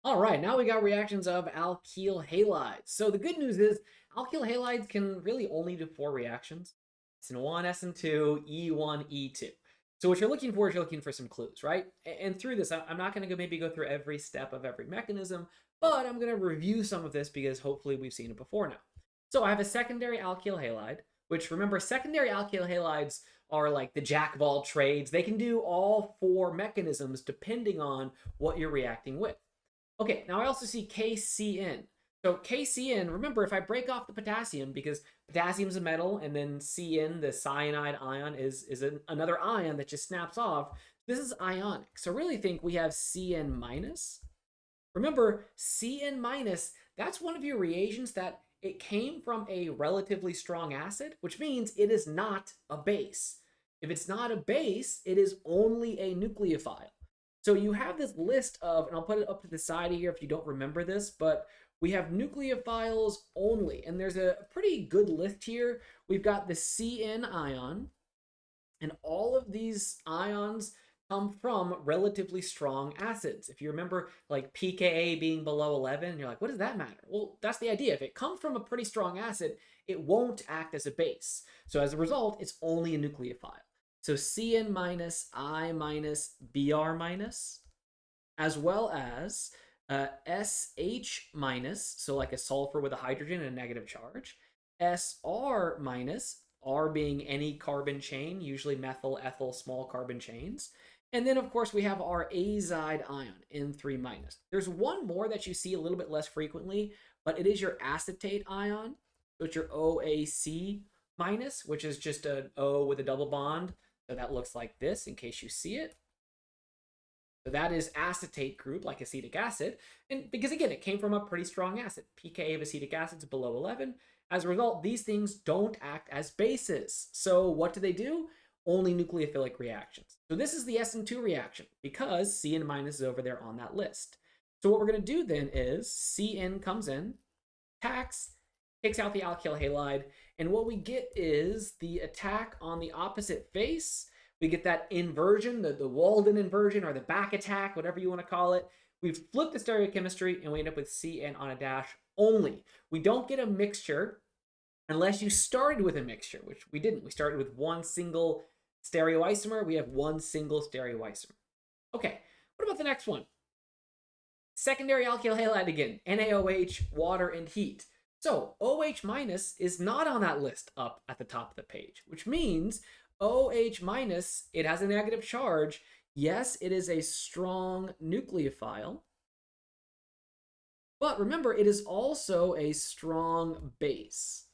All right, now we got reactions of alkyl halides. So the good news is alkyl halides can really only do 4 reactions. SN1, SN2, E1, E2. So what you're looking for is you're looking for some clues, right? And through this, I'm not going to maybe go through every step of every mechanism, but I'm going to review some of this because hopefully we've seen it before now. So I have a secondary alkyl halide, which remember, secondary alkyl halides are like the jack of all trades. They can do all 4 mechanisms depending on what you're reacting with. Okay, now I also see KCN. So KCN, remember, if I break off the potassium, because potassium is a metal, and then Cn, the cyanide ion, is another ion that just snaps off, this is ionic. So really think we have Cn minus. Remember, Cn minus, that's one of your reagents that it came from a relatively strong acid, which means it is not a base. If it's not a base, it is only a nucleophile. So you have this list of, and I'll put it up to the side here if you don't remember this, but we have nucleophiles only. And there's a pretty good list here. We've got the Cn ion, and all of these ions come from relatively strong acids. If you remember, like pKa being below 11, you're like, what does that matter? Well, that's the idea. If it comes from a pretty strong acid, it won't act as a base. So as a result, it's only a nucleophile. So Cn minus, I minus, Br minus, as well as SH minus, so like a sulfur with a hydrogen and a negative charge, Sr minus, R being any carbon chain, usually methyl, ethyl, small carbon chains. And then, of course, we have our azide ion, N3 minus. There's one more that you see a little bit less frequently, but it is your acetate ion. So it's your OAC minus, which is just an O with a double bond. So that looks like this in case you see it. So that is acetate group, like acetic acid. And because again, it came from a pretty strong acid. pKa of acetic acid is below 11. As a result, these things don't act as bases. So what do? Only nucleophilic reactions. So this is the SN2 reaction because Cn minus is over there on that list. So what we're going to do then is Cn comes in, attacks, takes out the alkyl halide, and what we get is the attack on the opposite face. We get that inversion, the Walden inversion or the back attack, whatever you want to call it. We've flipped the stereochemistry and we end up with Cn on a dash only. We don't get a mixture unless you started with a mixture, which we didn't. We started with one single stereoisomer. We have one single stereoisomer. Okay, what about the next one? Secondary alkyl halide again, NaOH, water, and heat. So OH minus is not on that list up at the top of the page, which means OH minus, it has a negative charge. Yes, it is a strong nucleophile, but remember, it is also a strong base.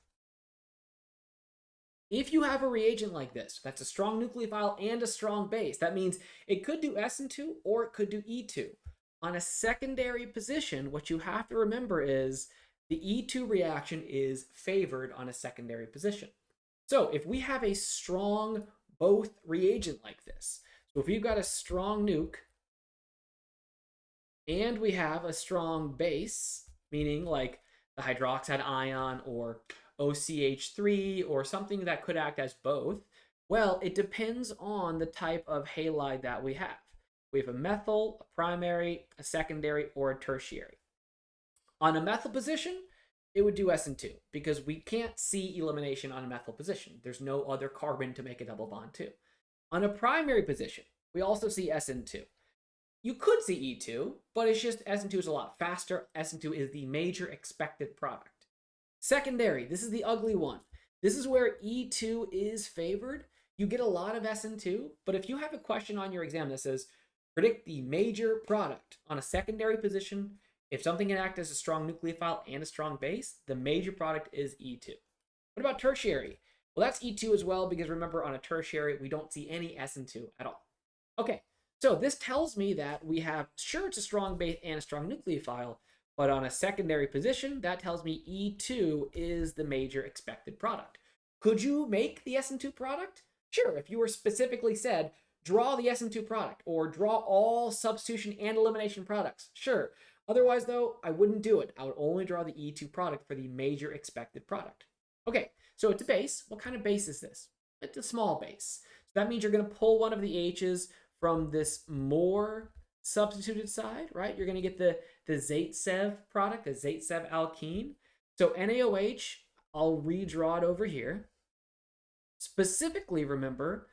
If you have a reagent like this, that's a strong nucleophile and a strong base, that means it could do SN2 or it could do E2. On a secondary position, what you have to remember is the E2 reaction is favored on a secondary position. So if we have a strong both reagent like this, so if we've got a strong nuke and we have a strong base, meaning like the hydroxide ion or OCH3 or something that could act as both, well, it depends on the type of halide that we have. We have a methyl, a primary, a secondary, or a tertiary. On a methyl position, it would do SN2 because we can't see elimination on a methyl position. There's no other carbon to make a double bond to. On a primary position, we also see SN2. You could see E2, but it's just SN2 is a lot faster. SN2 is the major expected product. Secondary, this is the ugly one. This is where E2 is favored. You get a lot of SN2, but if you have a question on your exam that says, predict the major product on a secondary position, if something can act as a strong nucleophile and a strong base, the major product is E2. What about tertiary? Well, that's E2 as well, because remember, on a tertiary, we don't see any SN2 at all. Okay, so this tells me that we have, sure, it's a strong base and a strong nucleophile, but on a secondary position, that tells me E2 is the major expected product. Could you make the SN2 product? Sure, if you were specifically said, draw the SN2 product, or draw all substitution and elimination products, sure. Otherwise, though, I wouldn't do it. I would only draw the E2 product for the major expected product. Okay, so it's a base. What kind of base is this? It's a small base. So that means you're going to pull one of the H's from this more substituted side, right, you're going to get the Zaitsev product, the Zaitsev alkene. So NaOH, I'll redraw it over here. Specifically, remember,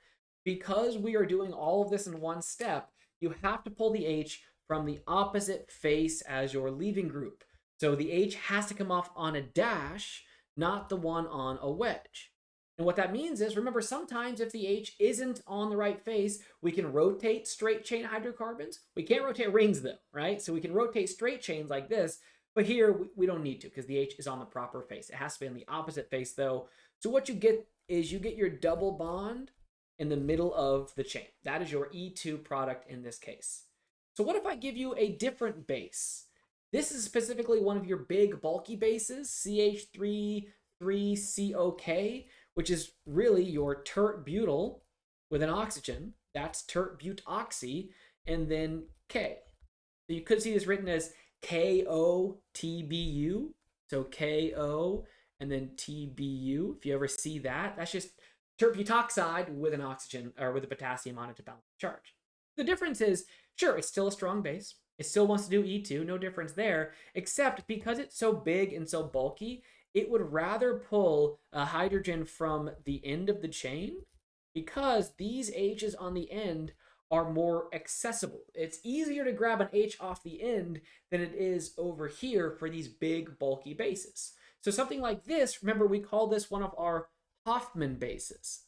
because we are doing all of this in one step, you have to pull the H from the opposite face as your leaving group. So the H has to come off on a dash, not the one on a wedge. And what that means is, remember, sometimes if the H isn't on the right face, we can rotate straight chain hydrocarbons. We can't rotate rings though, right? So we can rotate straight chains like this, but here we don't need to because the H is on the proper face. It has to be on the opposite face though. So what you get is you get your double bond in the middle of the chain. That is your E2 product in this case. So what if I give you a different base? This is specifically one of your big bulky bases, CH3,3COK, which is really your tert-butyl with an oxygen. That's tert-butoxy, and then K. So you could see this written as KOTBU. So KO and then TBU. If you ever see that, that's just tert-butoxide with an oxygen or with a potassium on it to balance the charge. The difference is, sure, it's still a strong base. It still wants to do E2, no difference there, except because it's so big and so bulky, it would rather pull a hydrogen from the end of the chain because these H's on the end are more accessible. It's easier to grab an H off the end than it is over here for these big bulky bases. So something like this, remember we call this one of our Hoffman bases.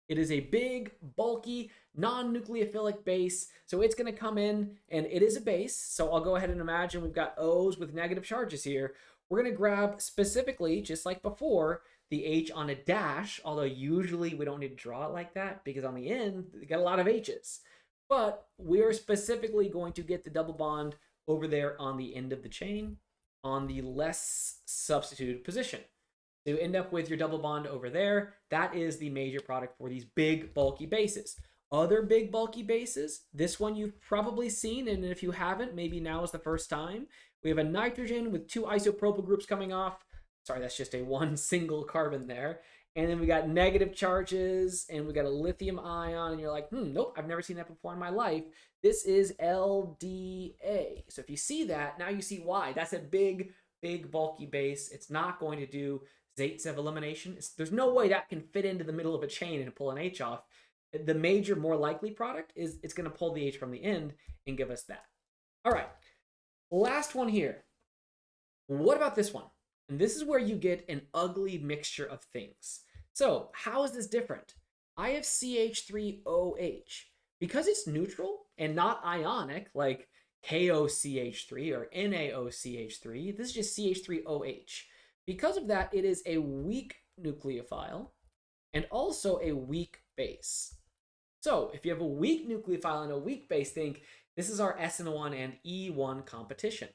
It is a big, bulky, non-nucleophilic base, so it's going to come in, and it is a base, so I'll go ahead and imagine we've got O's with negative charges here. We're going to grab specifically, just like before, the H on a dash, although usually we don't need to draw it like that, because on the end, we got a lot of H's. But we're specifically going to get the double bond over there on the end of the chain, on the less substituted position. So you end up with your double bond over there. That is the major product for these big, bulky bases. Other big, bulky bases, this one you've probably seen, and if you haven't, maybe now is the first time. We have a nitrogen with 2 isopropyl groups coming off. Sorry, that's just a one single carbon there. And then we got negative charges, and we got a lithium ion, and you're like, nope, I've never seen that before in my life. This is LDA. So if you see that, now you see why. That's a big, big, bulky base. It's not going to do Zaitsev elimination. There's no way that can fit into the middle of a chain and pull an H off. The major, more likely product is it's going to pull the H from the end and give us that. All right, last one here. What about this one? And this is where you get an ugly mixture of things. So how is this different? I have CH3OH. Because it's neutral and not ionic, like KOCH3 or NaOCH3, this is just CH3OH. Because of that, it is a weak nucleophile and also a weak base. So if you have a weak nucleophile and a weak base, think this is our SN1 and E1 competition.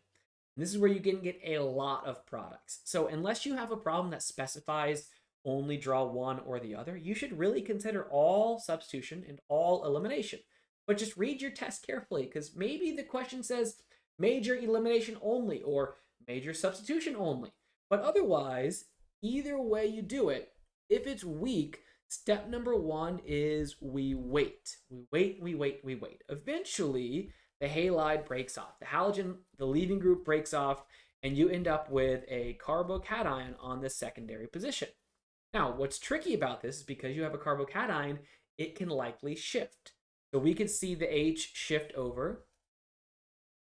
And this is where you can get a lot of products. So unless you have a problem that specifies only draw one or the other, you should really consider all substitution and all elimination. But just read your test carefully, because maybe the question says major elimination only or major substitution only. But otherwise, either way you do it, if it's weak, step number one is we wait. We wait. Eventually, the halide breaks off. The halogen, the leaving group breaks off, and you end up with a carbocation on the secondary position. Now, what's tricky about this is because you have a carbocation, it can likely shift. So we could see the H shift over,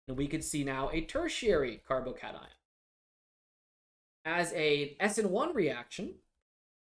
and we could see now a tertiary carbocation. As a SN1 reaction,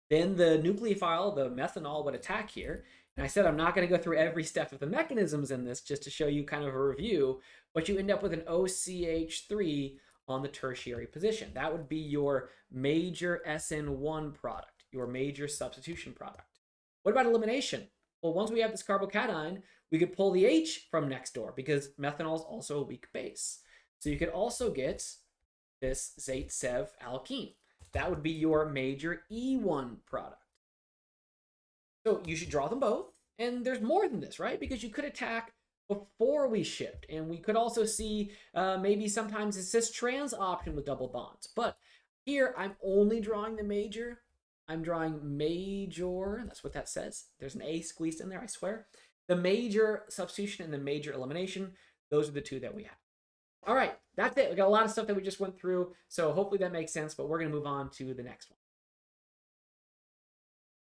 then the nucleophile, the methanol, would attack here. And I said I'm not going to go through every step of the mechanisms in this just to show you kind of a review, but you end up with an OCH3 on the tertiary position. That would be your major SN1 product, your major substitution product. What about elimination? Well, once we have this carbocation, we could pull the H from next door because methanol is also a weak base. So you could also get this Zaitsev alkene. That would be your major E1 product. So you should draw them both. And there's more than this, right? Because you could attack before we shift. And we could also see maybe sometimes a cis-trans option with double bonds. But here, I'm only drawing the major. I'm drawing major. That's what that says. There's an A squeezed in there, I swear. The major substitution and the major elimination, those are the two that we have. All right, that's it. We got a lot of stuff that we just went through, so hopefully that makes sense, but we're going to move on to the next one.